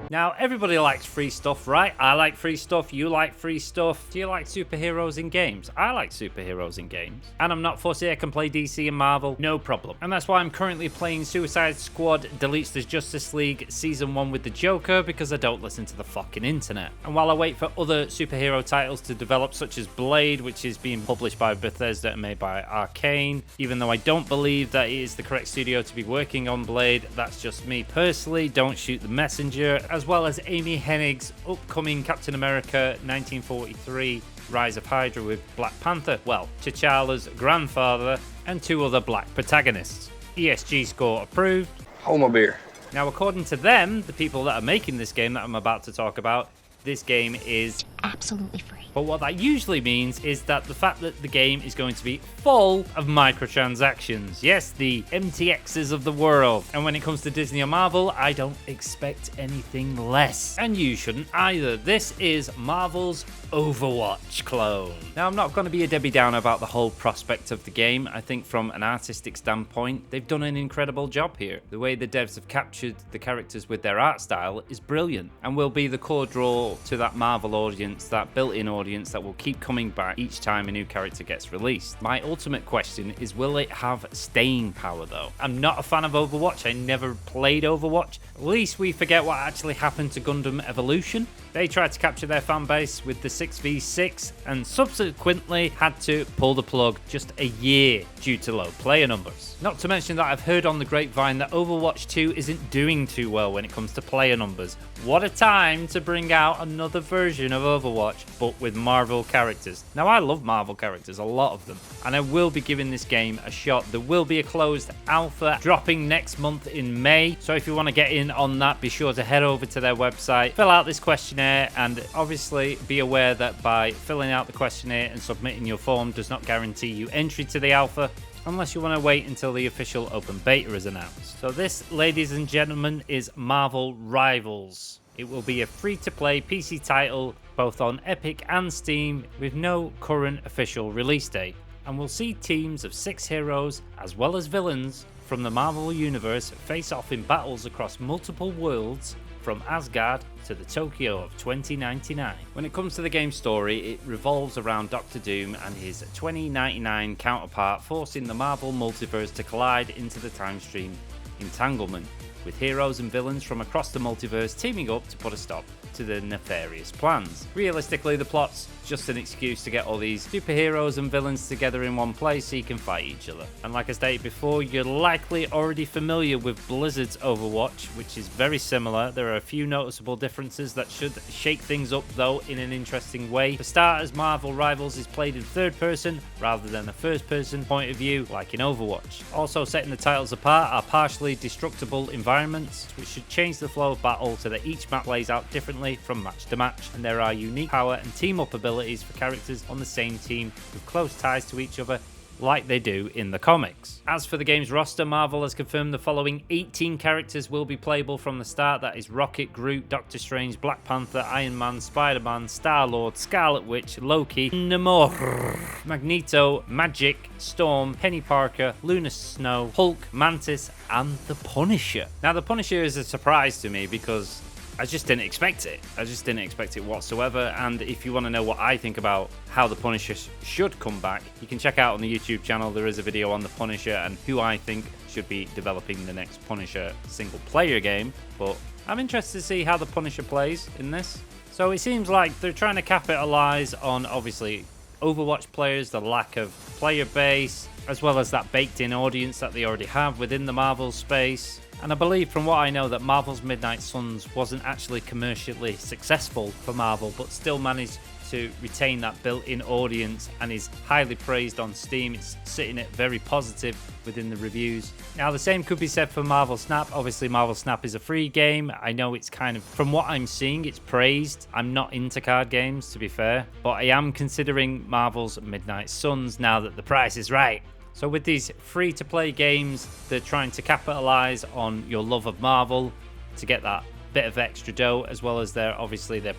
Now, everybody likes free stuff, right? I like free stuff, you like free stuff. Do you like superheroes in games? I like superheroes in games. And I'm not fussy, I can play DC and Marvel, no problem. And that's why I'm currently playing Suicide Squad Deletes the Justice League Season 1 with the Joker, because I don't listen to the fucking internet. And while I wait for other superhero titles to develop, such as Blade, which is being published by Bethesda and made by Arcane, even though I don't believe that it is the correct studio to be working on Blade, that's just me personally, don't shoot the messenger, as well as Amy Hennig's upcoming Captain America 1943 Rise of Hydra with Black Panther, well, T'Challa's grandfather, and 2 other black protagonists. ESG score approved. Hold my beer. Now, according to them, the people that are making this game that I'm about to talk about, this game is absolutely free. But what that usually means is that the fact that the game is going to be full of microtransactions. Yes, the MTXs of the world. And when it comes to Disney or Marvel, I don't expect anything less. And you shouldn't either. This is Marvel's Overwatch clone. Now, I'm not going to be a Debbie Downer about the whole prospect of the game. I think from an artistic standpoint, they've done an incredible job here. The way the devs have captured the characters with their art style is brilliant and will be the core draw to that Marvel audience, that built-in audience that will keep coming back each time a new character gets released. My ultimate question is, will it have staying power though? I'm not a fan of Overwatch. I never played Overwatch. At least we forget what actually happened to Gundam Evolution. They tried to capture their fan base with the 6v6 and subsequently had to pull the plug just a year due to low player numbers. Not to mention that I've heard on the grapevine that Overwatch 2 isn't doing too well when it comes to player numbers. What a time to bring out another version of Overwatch, but with Marvel characters. Now, I love Marvel characters, a lot of them, and I will be giving this game a shot. There will be a closed alpha dropping next month in May, so if you want to get in on that, be sure to head over to their website, fill out this questionnaire, and obviously be aware that by filling out the questionnaire and submitting your form does not guarantee you entry to the alpha, unless you want to wait until the official open beta is announced. So this, ladies and gentlemen, is Marvel Rivals. It will be a free-to-play PC title both on Epic and Steam with no current official release date, and we'll see teams of 6 heroes as well as villains from the Marvel Universe face off in battles across multiple worlds from Asgard to the Tokyo of 2099. When it comes to the game's story, it revolves around Doctor Doom and his 2099 counterpart forcing the Marvel multiverse to collide into the time stream entanglement, with heroes and villains from across the multiverse teaming up to put a stop to the nefarious plans. Realistically, the plot's just an excuse to get all these superheroes and villains together in one place so you can fight each other. And like I stated before, you're likely already familiar with Blizzard's Overwatch, which is very similar. There are a few noticeable differences that should shake things up though in an interesting way. For starters, Marvel Rivals is played in third person rather than a first person point of view like in Overwatch. Also setting the titles apart are partially destructible environments, which should change the flow of battle so that each map plays out differently from match to match, and there are unique power and team up abilities for characters on the same team with close ties to each other like they do in the comics. As for the game's roster, Marvel has confirmed the following 18 characters will be playable from the start. That is Rocket, Groot, Doctor Strange, Black Panther, Iron Man, Spider-Man, Star-Lord, Scarlet Witch, Loki, Namor, Magneto, Magic, Storm, Penny Parker, Luna Snow, Hulk, Mantis, and the Punisher. Now, the Punisher is a surprise to me because I just didn't expect it. I just didn't expect it whatsoever. And if you want to know what I think about how the Punisher should come back, you can check out on the YouTube channel. There is a video on the Punisher and who I think should be developing the next Punisher single player game. But I'm interested to see how the Punisher plays in this. So it seems like they're trying to capitalize on obviously Overwatch players, the lack of player base, as well as that baked in audience that they already have within the Marvel space. And I believe from what I know that Marvel's Midnight Suns wasn't actually commercially successful for Marvel, but still managed to retain that built-in audience and is highly praised on Steam. It's sitting at very positive within the reviews. Now, the same could be said for Marvel Snap. Obviously, Marvel Snap is a free game. I know it's kind of, from what I'm seeing, it's praised. I'm not into card games, to be fair, but I am considering Marvel's Midnight Suns now that the price is right. So with these free-to-play games, they're trying to capitalize on your love of Marvel to get that bit of extra dough, as well as their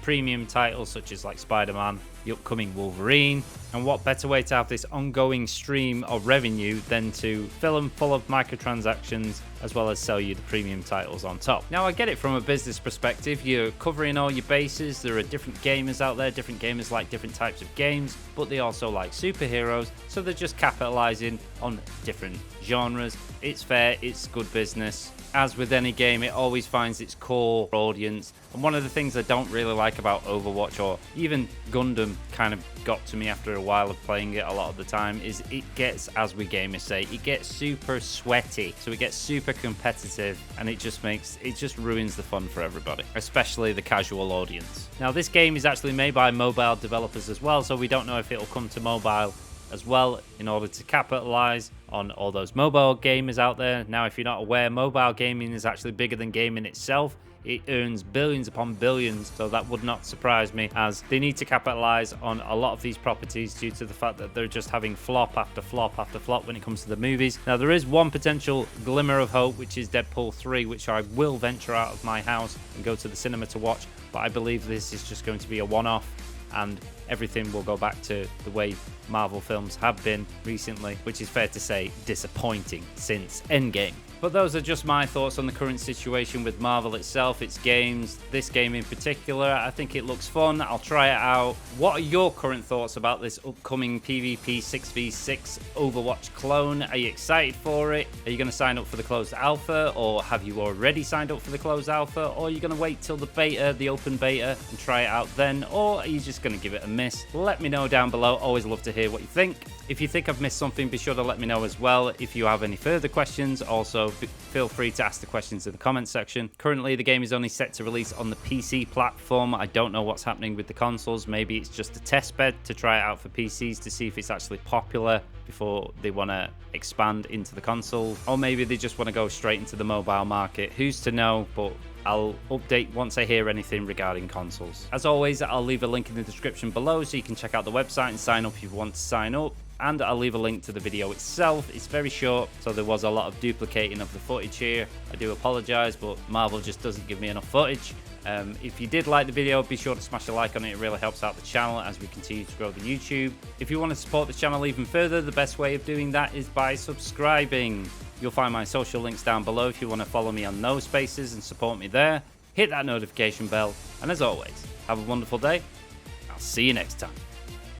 premium titles such as like Spider-Man, the upcoming Wolverine. And what better way to have this ongoing stream of revenue than to fill them full of microtransactions as well as sell you the premium titles on top. Now, I get it from a business perspective. You're covering all your bases. There are different gamers out there. Different gamers like different types of games, but they also like superheroes. So they're just capitalizing on different genres. It's fair. It's good business. As with any game, it always finds its core audience. And one of the things I don't really like about Overwatch, or even Gundam kind of got to me after a while of playing it a lot of the time, is it gets, as we gamers say, it gets super sweaty. So it gets super competitive, and it just ruins the fun for everybody, especially the casual audience. Now, this game is actually made by mobile developers as well, so we don't know if it'll come to mobile as well in order to capitalize on all those mobile gamers out there. Now, if you're not aware, mobile gaming is actually bigger than gaming itself. It earns billions upon billions, so that would not surprise me, as they need to capitalize on a lot of these properties due to the fact that they're just having flop after flop after flop when it comes to the movies. Now, there is one potential glimmer of hope, which is Deadpool 3, which I will venture out of my house and go to the cinema to watch, but I believe this is just going to be a one-off, and everything will go back to the way Marvel films have been recently, which is fair to say disappointing since Endgame. But those are just my thoughts on the current situation with Marvel itself, its games, this game in particular. I think it looks fun. I'll try it out. What are your current thoughts about this upcoming PvP 6v6 Overwatch clone? Are you excited for it? Are you going to sign up for the closed alpha, or have you already signed up for the closed alpha? Or are you going to wait till the beta, the open beta, and try it out then? Or are you just going to give it a miss? Let me know down below. Always love to hear what you think. If you think I've missed something, be sure to let me know as well. If you have any further questions, also feel free to ask the questions in the comments section. Currently, the game is only set to release on the PC platform. I don't know what's happening with the consoles. Maybe it's just a test bed to try it out for PCs to see if it's actually popular before they want to expand into the console. Or maybe they just want to go straight into the mobile market. Who's to know? But I'll update once I hear anything regarding consoles. As always, I'll leave a link in the description below so you can check out the website and sign up if you want to sign up. And I'll leave a link to the video itself. It's very short, so there was a lot of duplicating of the footage here. I do apologize, but Marvel just doesn't give me enough footage. If you did like the video, be sure to smash a like on it. It really helps out the channel as we continue to grow the YouTube. If you want to support the channel even further, the best way of doing that is by subscribing. You'll find my social links down below if you want to follow me on those spaces and support me there. Hit that notification bell, and as always, have a wonderful day. I'll see you next time.